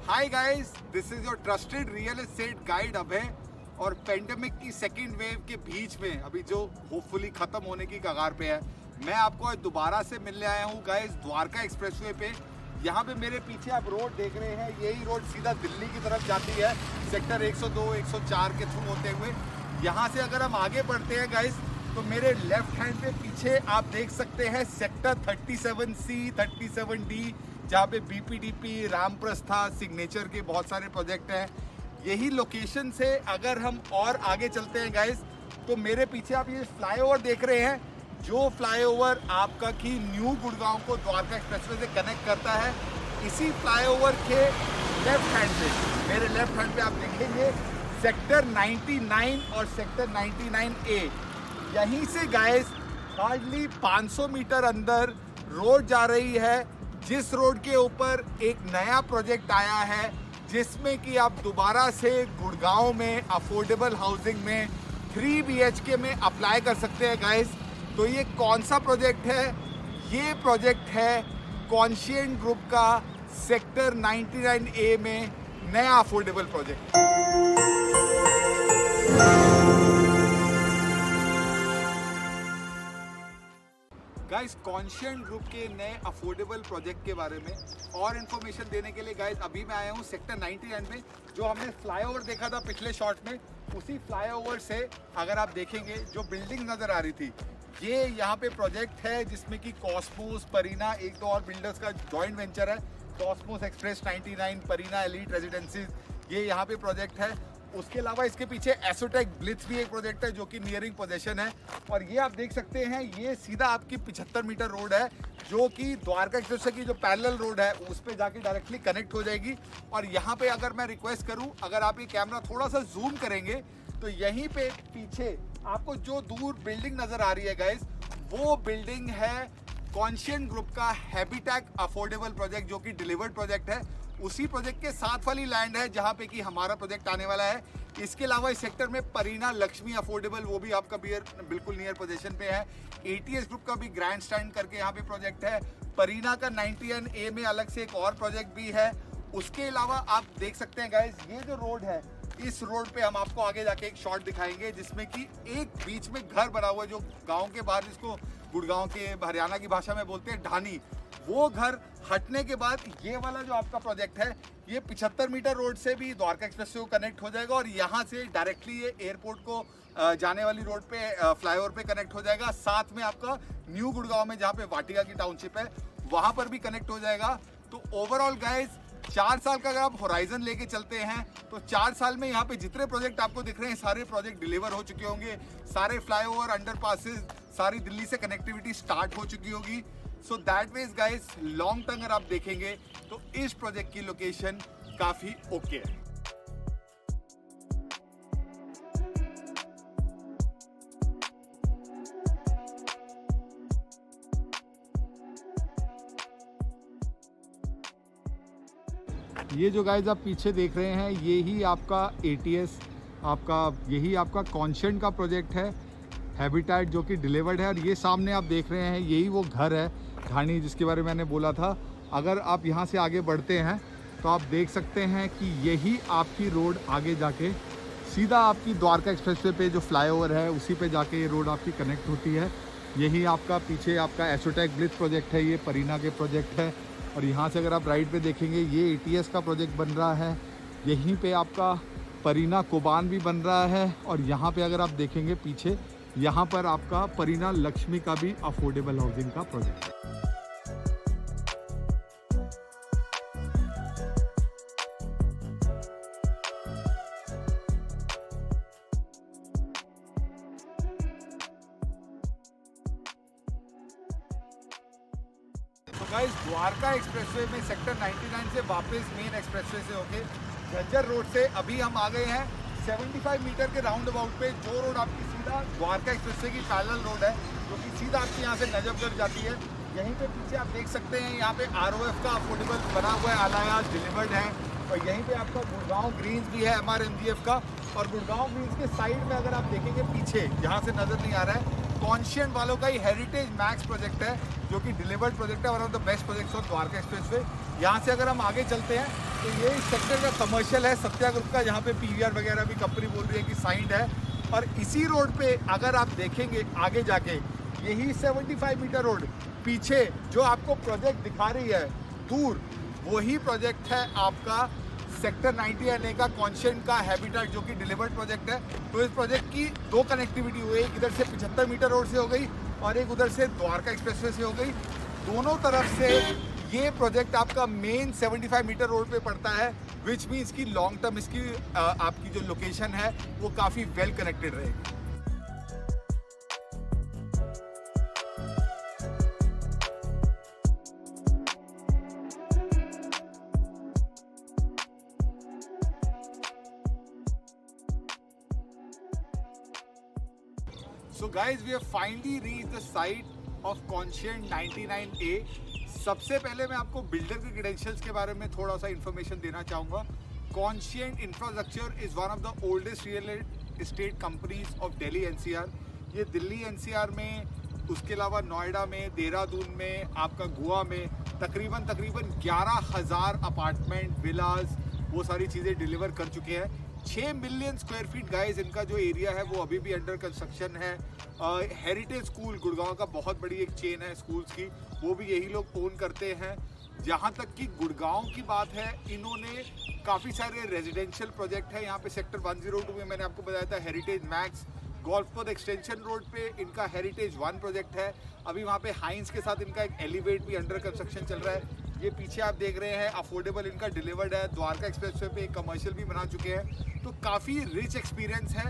Hi guys, this is your trusted real estate guide Abhay. और pandemic की second wave के बीच में अभी जो होपफुली खत्म होने की कगार पे है, मैं आपको आज दोबारा से मिलने आया हूँ गाइस द्वारका एक्सप्रेसवे पे। यहाँ पे मेरे पीछे आप रोड देख रहे हैं, यही रोड सीधा दिल्ली की तरफ जाती है सेक्टर 102 104 के थ्रू होते हुए। यहाँ से अगर हम आगे बढ़ते हैं गाइस तो मेरे लेफ्ट हैंड पे पीछे आप देख सकते हैं सेक्टर 37C 37D, जहाँ पे बीपीडीपी, रामप्रस्था, सिग्नेचर के बहुत सारे प्रोजेक्ट हैं। यही लोकेशन से अगर हम और आगे चलते हैं गाइस तो मेरे पीछे आप ये फ्लाईओवर देख रहे हैं, जो फ्लाईओवर आपका कि न्यू गुड़गांव को द्वारका एक्सप्रेसवे से कनेक्ट करता है। इसी फ्लाईओवर के लेफ्ट हैंड पे, मेरे लेफ्ट हैंड पे आप देखेंगे सेक्टर 99 और सेक्टर 99A। यहीं से गाइस हार्डली 500 मीटर अंदर रोड जा रही है, जिस रोड के ऊपर एक नया प्रोजेक्ट आया है, जिसमें कि आप दोबारा से गुड़गांव में अफोर्डेबल हाउसिंग में 3 BHK में अप्लाई कर सकते हैं गाइस। तो ये कौन सा प्रोजेक्ट है? ये प्रोजेक्ट है कॉन्शियंट ग्रुप का सेक्टर 99A में नया affordable project. Guys, conscient group के नए अफोर्डेबल प्रोजेक्ट के बारे में और इन्फॉर्मेशन देने के लिए गाइस अभी मैं आया हूँ सेक्टर 99 में। जो हमने फ्लाईओवर देखा था पिछले शॉट में, उसी फ्लाईओवर से अगर आप देखेंगे जो बिल्डिंग नजर आ रही थी, ये यहाँ पे प्रोजेक्ट है जिसमें कि कॉस्मोस, परीना, एक दो और बिल्डर्स का जॉइंट वेंचर है। कॉस्मोस एक्सप्रेस 99, परीना एलीट रेजिडेंसीज, ये यहाँ पे प्रोजेक्ट है। उसके अलावा इसके पीछे एसोटेक ब्लिट्स भी एक प्रोजेक्ट है जो कि नियरिंग पोजीशन है। और ये आप देख सकते हैं, ये सीधा आपकी 75 मीटर रोड है जो कि द्वारका एक्सप्रेस की जो पैरेलल रोड है उस पे जाके डायरेक्टली कनेक्ट हो जाएगी। और यहाँ पे अगर मैं रिक्वेस्ट करूँ, अगर आप ये कैमरा थोड़ा सा जूम करेंगे तो यहीं पे पीछे आपको जो दूर बिल्डिंग नजर आ रही है गाइस, वो बिल्डिंग है कॉन्शियंट ग्रुप का हैबिटैट अफोर्डेबल प्रोजेक्ट, जो कि डिलीवर्ड प्रोजेक्ट है। उसी प्रोजेक्ट के साथ वाली लैंड है जहां पे कि हमारा प्रोजेक्ट आने वाला है। इसके अलावा इस सेक्टर में परीना लक्ष्मी अफोर्डेबल, वो भी आपका बिल्कुल नियर पोजीशन पे है। ATS ग्रुप का भी ग्रैंड स्टैंड करके यहाँ पे प्रोजेक्ट है। परीना का 99A में अलग से एक और प्रोजेक्ट भी है। उसके अलावा आप देख सकते हैं गाइस, ये जो रोड है, इस रोड पे हम आपको आगे जाके एक शॉट दिखाएंगे जिसमें कि एक बीच में घर बना हुआ है, जो गाँव के बाहर, जिसको गुड़गांव के हरियाणा की भाषा में बोलते हैं ढानी। वो घर हटने के बाद ये वाला जो आपका प्रोजेक्ट है, ये 75 मीटर रोड से भी द्वारका एक्सप्रेसवे को कनेक्ट हो जाएगा और यहाँ से डायरेक्टली ये एयरपोर्ट को जाने वाली रोड पे फ्लाईओवर पे कनेक्ट हो जाएगा। साथ में आपका न्यू गुड़गांव में जहाँ पे वाटिका की टाउनशिप है, वहाँ पर भी कनेक्ट हो जाएगा। तो ओवरऑल गाइज 4 साल का अगर आप होराइजन लेके चलते हैं तो 4 साल में यहाँ पे जितने प्रोजेक्ट आपको दिख रहे हैं, सारे प्रोजेक्ट डिलीवर हो चुके होंगे। सारे फ्लाईओवर, अंडरपासेस, सारी दिल्ली से कनेक्टिविटी स्टार्ट हो चुकी होगी। So that means guys, long term अगर आप देखेंगे तो इस प्रोजेक्ट की लोकेशन काफी ओके है। ये जो गाइस आप पीछे देख रहे हैं, ये ही आपका ATS, यही आपका कॉन्शियंट का प्रोजेक्ट है हैबिटैट, जो कि डिलीवर्ड है। और ये सामने आप देख रहे हैं, यही वो घर है ढानी जिसके बारे में मैंने बोला था। अगर आप यहाँ से आगे बढ़ते हैं तो आप देख सकते हैं कि यही आपकी रोड आगे जाके सीधा आपकी द्वारका एक्सप्रेसवे पे जो फ्लाईओवर है उसी पे जाके ये रोड आपकी कनेक्ट होती है। यही आपका पीछे आपका एसोटेक ब्लिट्स प्रोजेक्ट है, ये परीना के प्रोजेक्ट है। और यहाँ से अगर आप राइट पे देखेंगे, ये ATS का प्रोजेक्ट बन रहा है। यहीं पे आपका परीना कोबान भी बन रहा है। और यहाँ पे अगर आप देखेंगे पीछे, यहाँ पर आपका परीना लक्ष्मी का भी अफोर्डेबल हाउसिंग का प्रोजेक्ट है। गाइस, द्वारका एक्सप्रेसवे में सेक्टर 99 से वापस मेन एक्सप्रेसवे से होके झज्जर रोड से अभी हम आ गए हैं 75 मीटर के राउंड अबाउट पे। जो रोड आपकी सीधा द्वारका एक्सप्रेसवे की पैरेलल रोड है, जो कि सीधा आपकी यहाँ से नजफगढ़ जाती है। यहीं पे पीछे आप देख सकते हैं, यहाँ पे ROF का अफोर्डेबल बना हुआ है, आलायास डिलीवर्ड है। और यहीं पे आपका गुड़गांव ग्रीन्स भी है MRMGF का। और गुड़गांव ग्रीन्स के साइड में अगर आप देखेंगे पीछे, यहाँ से नजर नहीं आ रहा है, कॉन्शियंट वालों का ही हेरिटेज मैक्स प्रोजेक्ट है, जो कि डिलीवर्ड प्रोजेक्ट है, one of the best projects of Dwarka expressway. यहाँ से अगर हम आगे चलते हैं तो ये इस सेक्टर का कमर्शियल है सत्या ग्रुप का, जहाँ पे पीवीआर वगैरह भी कंपनी बोल रही है कि साइंड है। और इसी रोड पे अगर आप देखेंगे आगे जाके, यही 75 मीटर रोड पीछे जो आपको प्रोजेक्ट दिखा रही है दूर, वही प्रोजेक्ट है आपका सेक्टर 90 का कॉन्शियंट का हैबिटेट, जो कि डिलीवर्ड प्रोजेक्ट है। तो इस प्रोजेक्ट की दो कनेक्टिविटी हुई, एक इधर से 75 मीटर रोड से हो गई और एक उधर से द्वारका एक्सप्रेसवे से हो गई। दोनों तरफ से ये प्रोजेक्ट आपका मेन 75 मीटर रोड पे पड़ता है, विच मीन्स की लॉन्ग टर्म इसकी आपकी जो लोकेशन है वो काफ़ी वेल कनेक्टेड रहेगी। So guys, we have finally reached the site of Conscient 99A। सबसे पहले मैं आपको बिल्डर के क्रेडेंशियल्स के बारे में थोड़ा सा इन्फॉर्मेशन देना चाहूँगा। Conscient infrastructure is one of the oldest real estate companies of Delhi NCR. ये दिल्ली एनसीआर में, उसके अलावा नोएडा में, देहरादून में, आपका गोवा में तकरीबन 11,000 अपार्टमेंट, विलास, वो सारी चीज़ें डिलीवर कर चुके हैं। 6 मिलियन स्क्वायर फीट गाइस इनका जो एरिया है वो अभी भी अंडर कंस्ट्रक्शन है। हेरिटेज स्कूल गुड़गांव का बहुत बड़ी एक चेन है स्कूल्स की, वो भी यही लोग ओन करते हैं। जहाँ तक कि गुड़गांव की बात है, इन्होंने काफ़ी सारे रेजिडेंशियल प्रोजेक्ट है यहाँ पे। सेक्टर 102 में मैंने आपको बताया था हेरिटेज मैक्स, गोल्फपोर्ट एक्सटेंशन रोड पे इनका हेरिटेज 1 प्रोजेक्ट है। अभी वहाँ पे हाइंस के साथ इनका एक एलिवेट भी अंडर कंस्ट्रक्शन चल रहा है। ये पीछे आप देख रहे हैं अफोर्डेबल इनका डिलीवर्ड है। द्वारका एक्सप्रेसवे पे एक कमर्शियल भी बना चुके हैं। तो काफ़ी रिच एक्सपीरियंस है,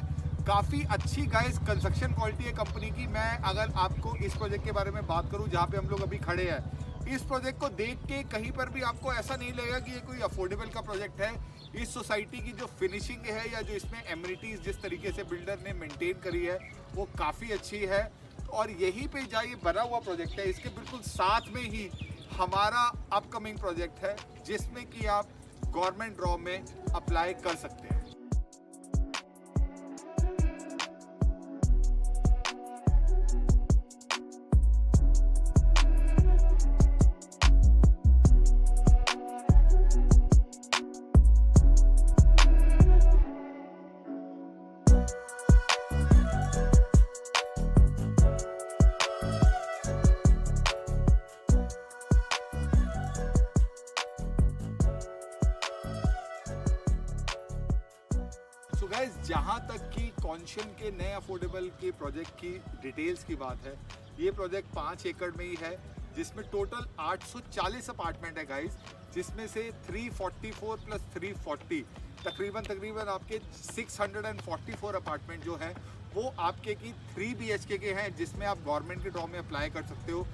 काफ़ी अच्छी गाइस कंस्ट्रक्शन क्वालिटी है कंपनी की। मैं अगर आपको इस प्रोजेक्ट के बारे में बात करूं जहां पे हम लोग अभी खड़े हैं, इस प्रोजेक्ट को देख के कहीं पर भी आपको ऐसा नहीं लगेगा कि ये कोई अफोर्डेबल का प्रोजेक्ट है। इस सोसाइटी की जो फिनिशिंग है या जो इसमें एमिनिटीज़ जिस तरीके से बिल्डर ने मेंटेन करी है वो काफ़ी अच्छी है। और यहीं पे जहाँ ये बना हुआ प्रोजेक्ट है, इसके बिल्कुल साथ में ही हमारा अपकमिंग प्रोजेक्ट है, जिसमें कि आप गवर्नमेंट ड्रॉ में अप्लाई कर सकते हैं। तो गाइस, जहाँ तक कि कॉन्शियन के नए अफोर्डेबल के प्रोजेक्ट की डिटेल्स की बात है, ये प्रोजेक्ट 5 एकड़ में ही है, जिसमें टोटल 840 अपार्टमेंट है गाइस, जिसमें से 344 प्लस 340 तकरीबन आपके 644 अपार्टमेंट जो है वो आपके की 3 BHK के हैं, जिसमें आप गवर्नमेंट के ड्रॉ में अप्लाई कर सकते हो।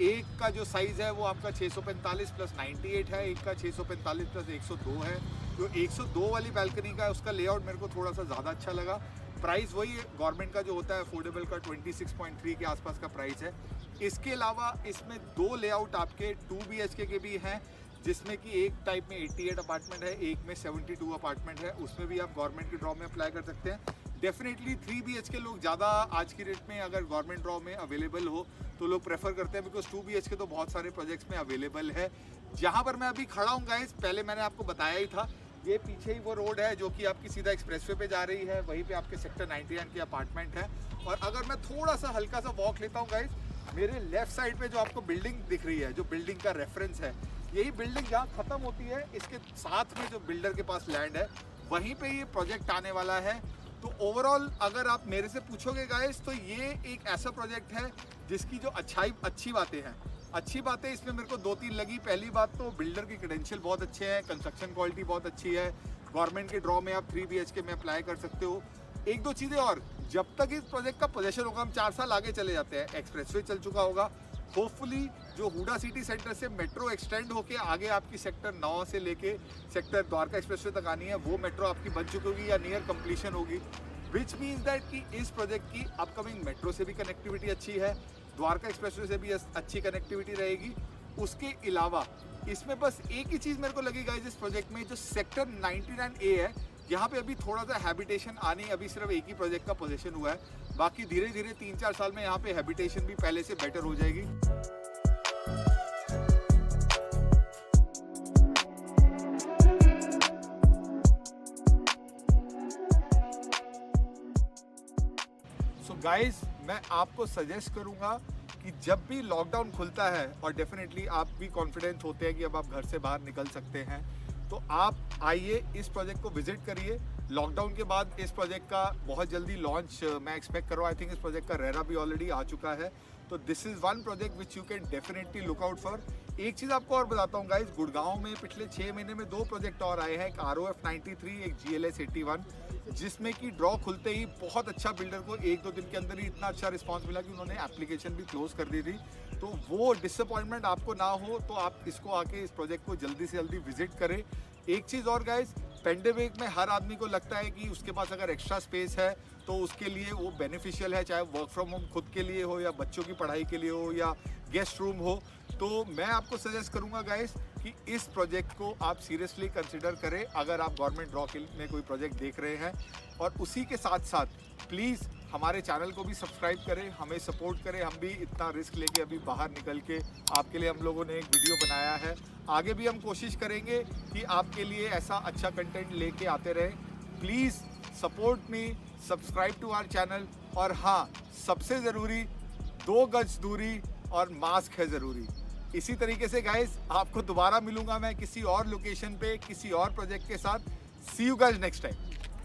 एक का जो साइज़ है वो आपका 645 प्लस 98 है, एक का 645 प्लस 102 है। जो 102 वाली बैल्कनी का है उसका लेआउट मेरे को थोड़ा सा ज़्यादा अच्छा लगा। प्राइस वही है गवर्नमेंट का जो होता है अफोर्डेबल का, 26.3 के आसपास का प्राइस है। इसके अलावा इसमें 2 लेआउट आपके 2 BHK के भी हैं, जिसमें कि एक टाइप में 88 अपार्टमेंट है, एक में 72 अपार्टमेंट है। उसमें भी आप गवर्नमेंट के ड्रॉ में अप्लाई कर सकते हैं। डेफिनेटली 3 BHK लोग ज़्यादा आज की डेट में अगर गवर्नमेंट ड्रॉ में अवेलेबल हो तो लोग प्रेफर करते हैं, बिकॉज 2 BHK तो बहुत सारे प्रोजेक्ट्स में अवेलेबल है। जहाँ पर मैं अभी खड़ा हूँ गाइस, पहले मैंने आपको बताया ही था, ये पीछे ही वो रोड है जो कि आपकी सीधा एक्सप्रेसवे पे जा रही है, वहीं पे आपके सेक्टर 99 के अपार्टमेंट है। और अगर मैं थोड़ा सा हल्का सा वॉक लेता हूँ गाइस, मेरे लेफ्ट साइड पे जो आपको बिल्डिंग दिख रही है, जो बिल्डिंग का रेफरेंस है, यही बिल्डिंग जहाँ खत्म होती है, इसके साथ में जो बिल्डर के पास लैंड है वहीं पे ये प्रोजेक्ट आने वाला है। तो ओवरऑल अगर आप मेरे से पूछोगे गाइस, तो ये एक ऐसा प्रोजेक्ट है जिसकी जो अच्छी बातें इसमें मेरे को 2-3 लगी। पहली बात तो बिल्डर के क्रेडेंशियल बहुत अच्छे हैं, कंस्ट्रक्शन क्वालिटी बहुत अच्छी है, गवर्नमेंट के ड्रॉ में आप 3 BHK में अप्लाई कर सकते हो। 1-2 चीज़ें और, जब तक इस प्रोजेक्ट का पोजेशन होगा, हम 4 साल आगे चले जाते हैं, एक्सप्रेसवे चल चुका होगा, होपफुली जो हुडा सिटी सेंटर से मेट्रो एक्सटेंड होके आगे आपकी सेक्टर 9 से लेके सेक्टर द्वारका एक्सप्रेसवे तक आनी है, वो मेट्रो आपकी बन चुकी होगी या नियर कंप्लीशन होगी, विच मीन्स दैट कि इस प्रोजेक्ट की अपकमिंग मेट्रो से भी कनेक्टिविटी अच्छी है, द्वारका एक्सप्रेसवे से भी अच्छी कनेक्टिविटी रहेगी। उसके अलावा इसमें बस एक ही चीज़ मेरे को लगी गाइस इस प्रोजेक्ट में, जो सेक्टर 99A है, यहाँ पे अभी थोड़ा सा हैबिटेशन आने अभी सिर्फ एक ही प्रोजेक्ट का पोजीशन हुआ है, बाकी धीरे धीरे 3-4 साल में यहाँ पे हैबिटेशन भी पहले से बेटर हो जाएगी। सो गाइस, मैं आपको सजेस्ट करूंगा कि जब भी लॉकडाउन खुलता है और डेफिनेटली आप भी कॉन्फिडेंट होते हैं कि अब आप घर से बाहर निकल सकते हैं, तो आप आइए इस प्रोजेक्ट को विजिट करिए। लॉकडाउन के बाद इस प्रोजेक्ट का बहुत जल्दी लॉन्च मैं एक्सपेक्ट कर रहा हूँ। आई थिंक इस प्रोजेक्ट का रेरा भी ऑलरेडी आ चुका है, तो this is one project which you can definitely look out for. एक चीज़ आपको और बताता हूँ गाइस, गुड़गांव में पिछले 6 महीने में 2 प्रोजेक्ट और आए हैं, एक ROF 93, एक GLS 81, जिसमें कि ड्रॉ खुलते ही बहुत अच्छा बिल्डर को 1-2 दिन के अंदर ही इतना अच्छा रिस्पांस मिला कि उन्होंने एप्लीकेशन भी क्लोज कर दी थी। तो वो डिसअपॉइंटमेंट आपको ना हो तो आप इसको आके इस प्रोजेक्ट को जल्दी से जल्दी विजिट करें। एक चीज़ और गाइस, पेंडेमिक में हर आदमी को लगता है कि उसके पास अगर एक्स्ट्रा स्पेस है तो उसके लिए वो बेनिफिशियल है, चाहे वर्क फ्रॉम होम खुद के लिए हो या बच्चों की पढ़ाई के लिए हो या गेस्ट रूम हो। तो मैं आपको सजेस्ट करूंगा गाइस कि इस प्रोजेक्ट को आप सीरियसली कंसिडर करें अगर आप गवर्नमेंट ड्रॉ में कोई प्रोजेक्ट देख रहे हैं। और उसी के साथ साथ प्लीज़ हमारे चैनल को भी सब्सक्राइब करें, हमें सपोर्ट करें। हम भी इतना रिस्क लेके अभी बाहर निकल के आपके लिए हम लोगों ने एक वीडियो बनाया है। आगे भी हम कोशिश करेंगे कि आपके लिए ऐसा अच्छा कंटेंट लेके आते रहें। Please support me, subscribe to our channel. और हाँ, सबसे ज़रूरी 2 गज दूरी और मास्क है ज़रूरी। इसी तरीके से गाइस, आपको दोबारा मिलूंगा मैं किसी और लोकेशन पे किसी और प्रोजेक्ट के साथ। सी यू गाइस नेक्स्ट टाइम।